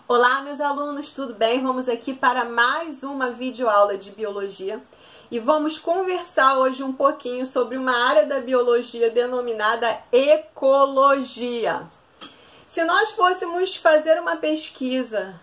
Olá, meus alunos, tudo bem? Vamos aqui para mais uma videoaula de biologia e vamos conversar hoje um pouquinho sobre uma área da biologia denominada ecologia. Se nós fôssemos fazer uma pesquisa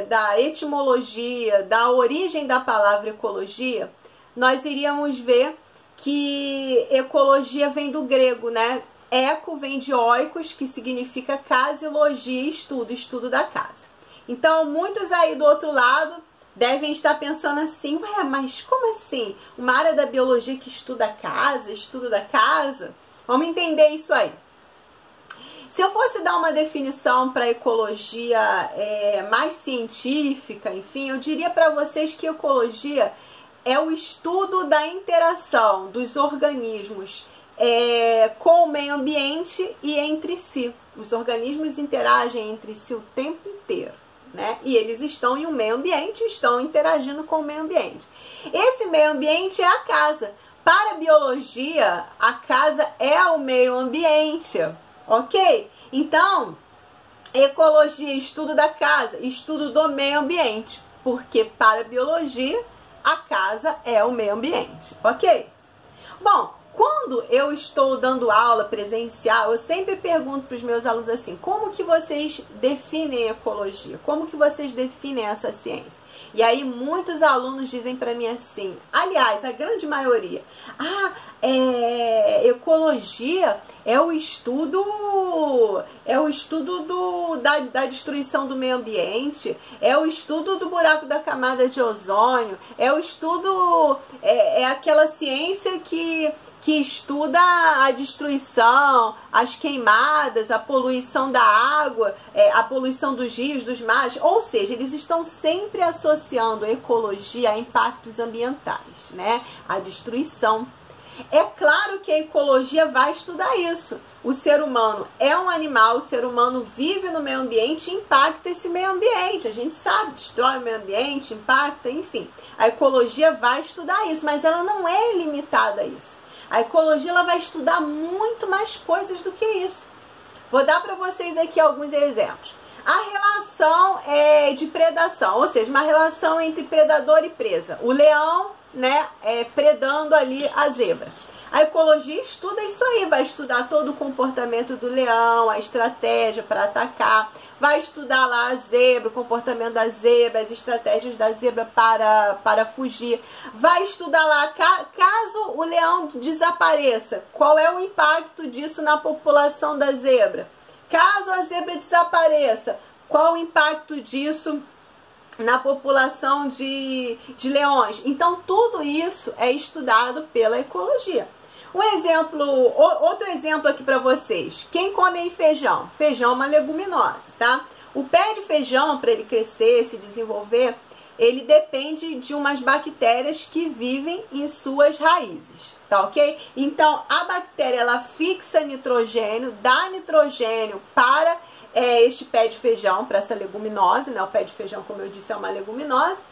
da etimologia, da origem da palavra ecologia, nós iríamos ver que ecologia vem do grego, né? Eco vem de oikos, que significa casa, e logia, estudo da casa. Então, muitos aí do outro lado devem estar pensando assim, ué, mas como assim? Uma área da biologia que estuda a casa, estudo da casa? Vamos entender isso aí. Se eu fosse dar uma definição para ecologia mais científica, enfim, eu diria para vocês que ecologia é o estudo da interação dos organismos com o meio ambiente e entre si. Os organismos interagem entre si o tempo inteiro, né? E eles estão em um meio ambiente, estão interagindo com o meio ambiente. Esse meio ambiente é a casa. Para a biologia, a casa é o meio ambiente, ok? Então, ecologia, estudo da casa, estudo do meio ambiente, porque para a biologia, a casa é o meio ambiente, ok? Bom, quando eu estou dando aula presencial, eu sempre pergunto para os meus alunos assim, como que vocês definem ecologia? Como que vocês definem essa ciência? E aí muitos alunos dizem para mim assim, aliás, a grande maioria, ecologia é o estudo da destruição do meio ambiente, é o estudo do buraco da camada de ozônio, é o estudo, é aquela ciência que estuda a destruição, as queimadas, a poluição da água, a poluição dos rios, dos mares. Ou seja, eles estão sempre associando a ecologia a impactos ambientais, né? A destruição. É claro que a ecologia vai estudar isso. O ser humano é um animal, o ser humano vive no meio ambiente e impacta esse meio ambiente. A gente sabe, destrói o meio ambiente, impacta, enfim. A ecologia vai estudar isso, mas ela não é limitada a isso. A ecologia ela vai estudar muito mais coisas do que isso. Vou dar para vocês aqui alguns exemplos. A relação de predação, ou seja, uma relação entre predador e presa. O leão, né, predando ali a zebra. A ecologia estuda isso aí, vai estudar todo o comportamento do leão, a estratégia para atacar, vai estudar lá a zebra, o comportamento da zebra, as estratégias da zebra para fugir, vai estudar lá, caso o leão desapareça, qual é o impacto disso na população da zebra? Caso a zebra desapareça, qual o impacto disso na população de leões? Então, tudo isso é estudado pela ecologia. Outro exemplo aqui para vocês. Quem come aí feijão? Feijão é uma leguminosa, tá? O pé de feijão, para ele crescer, se desenvolver, ele depende de umas bactérias que vivem em suas raízes, tá ok? Então, a bactéria, ela fixa nitrogênio, dá nitrogênio para este pé de feijão, para essa leguminosa, né? O pé de feijão, como eu disse, é uma leguminosa.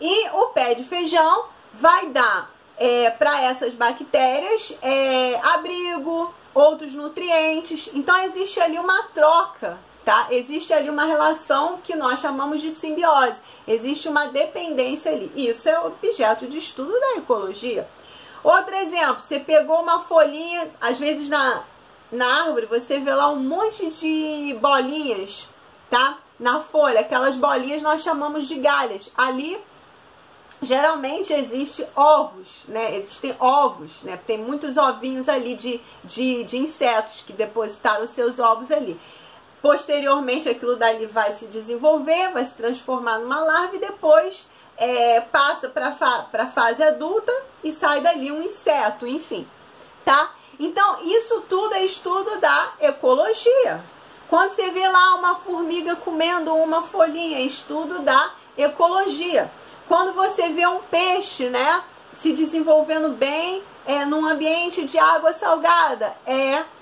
E o pé de feijão vai dar para essas bactérias abrigo, outros nutrientes. Então existe ali uma troca, tá? Existe ali uma relação que nós chamamos de simbiose. Existe uma dependência ali. Isso é objeto de estudo da ecologia. Outro exemplo, você pegou uma folhinha, às vezes na árvore você vê lá um monte de bolinhas, tá? Na folha, aquelas bolinhas nós chamamos de galhas. Ali geralmente existe ovos, né? Existem ovos, né? Tem muitos ovinhos ali de insetos que depositaram os seus ovos ali. Posteriormente, aquilo dali vai se desenvolver, vai se transformar numa larva e depois passa para a fase adulta e sai dali um inseto, enfim, tá? Então, isso tudo é estudo da ecologia. Quando você vê lá uma formiga comendo uma folhinha, é estudo da ecologia. Quando você vê um peixe, né, se desenvolvendo bem num ambiente de água salgada,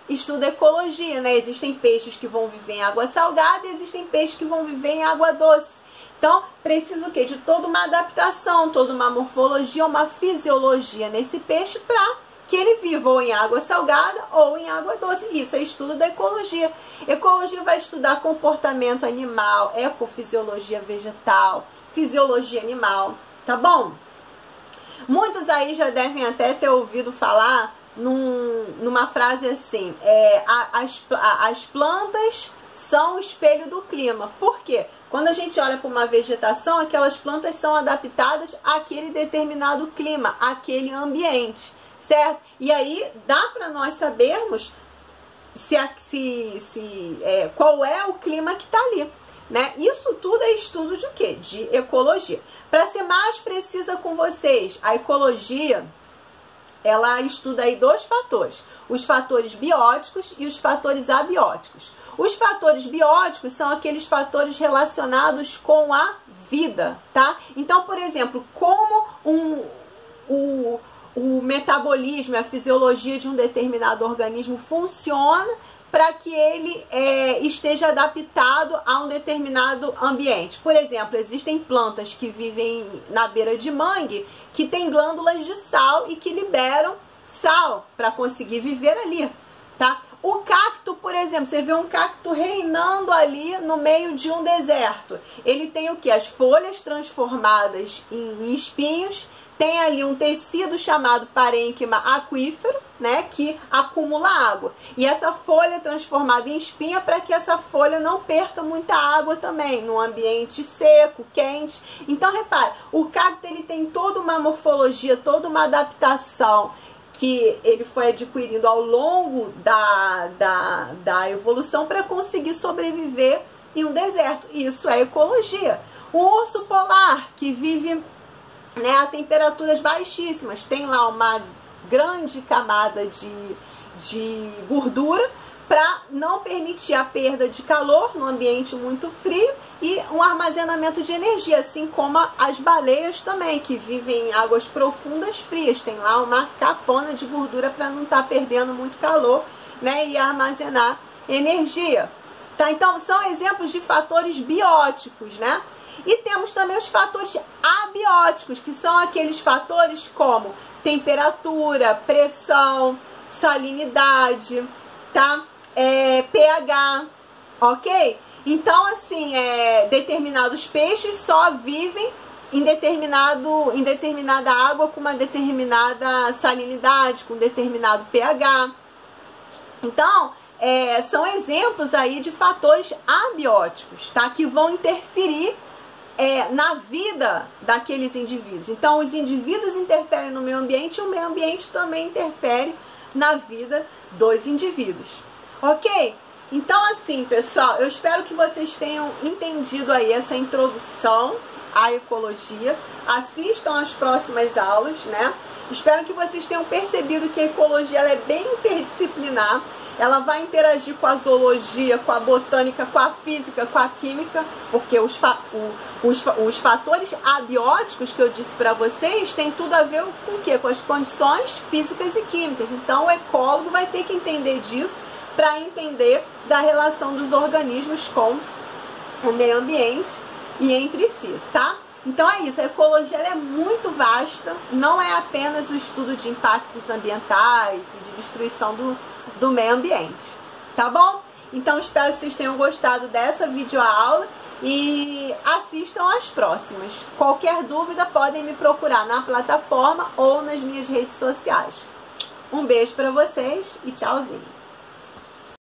estuda ecologia, né? Existem peixes que vão viver em água salgada e existem peixes que vão viver em água doce. Então, precisa o quê? De toda uma adaptação, toda uma morfologia, uma fisiologia nesse peixe para que ele viva ou em água salgada ou em água doce. Isso é estudo da ecologia. Ecologia vai estudar comportamento animal, ecofisiologia vegetal, fisiologia animal, tá bom? Muitos aí já devem até ter ouvido falar numa frase assim, as plantas são o espelho do clima. Por quê? Quando a gente olha para uma vegetação, aquelas plantas são adaptadas àquele determinado clima, àquele ambiente, certo? E aí dá para nós sabermos qual é o clima que está ali, né? Isso tudo é estudo de quê? De ecologia. Para ser mais precisa com vocês, a ecologia, ela estuda aí dois fatores, os fatores bióticos e os fatores abióticos. Os fatores bióticos são aqueles fatores relacionados com a vida, tá? Então, por exemplo, como o metabolismo, a fisiologia de um determinado organismo funciona para que ele esteja adaptado a um determinado ambiente. Por exemplo, existem plantas que vivem na beira de mangue que têm glândulas de sal e que liberam sal para conseguir viver ali, tá? O cacto, por exemplo, você vê um cacto reinando ali no meio de um deserto. Ele tem o que? As folhas transformadas em espinhos, tem ali um tecido chamado parênquima aquífero, né, que acumula água. E essa folha é transformada em espinha para que essa folha não perca muita água também, num ambiente seco, quente. Então, repare, o cacto ele tem toda uma morfologia, toda uma adaptação que ele foi adquirindo ao longo da evolução para conseguir sobreviver em um deserto. Isso é ecologia. O urso polar, que vive, né, a temperaturas baixíssimas, tem lá uma grande camada de gordura para não permitir a perda de calor no ambiente muito frio e um armazenamento de energia, assim como as baleias também, que vivem em águas profundas frias, tem lá uma capona de gordura para não estar perdendo muito calor, né, e armazenar energia. Tá? Então, são exemplos de fatores bióticos, né? E temos também os fatores abióticos, que são aqueles fatores como temperatura, pressão, salinidade, tá? pH, ok? Então, assim, determinados peixes só vivem em determinada água com uma determinada salinidade, com determinado pH. Então, são exemplos aí de fatores abióticos, tá? Que vão interferir na vida daqueles indivíduos. Então, os indivíduos interferem no meio ambiente e o meio ambiente também interfere na vida dos indivíduos, ok? Então, assim, pessoal, eu espero que vocês tenham entendido aí essa introdução à ecologia. Assistam às próximas aulas, né? Espero que vocês tenham percebido que a ecologia ela é bem interdisciplinar. Ela vai interagir com a zoologia, com a botânica, com a física, com a química, porque os fatores abióticos que eu disse para vocês têm tudo a ver com o quê? Com as condições físicas e químicas. Então, o ecólogo vai ter que entender disso para entender da relação dos organismos com o meio ambiente e entre si, tá? Então é isso, a ecologia ela é muito vasta, não é apenas o estudo de impactos ambientais e de destruição do meio ambiente, tá bom? Então espero que vocês tenham gostado dessa videoaula e assistam às próximas. Qualquer dúvida podem me procurar na plataforma ou nas minhas redes sociais. Um beijo para vocês e tchauzinho!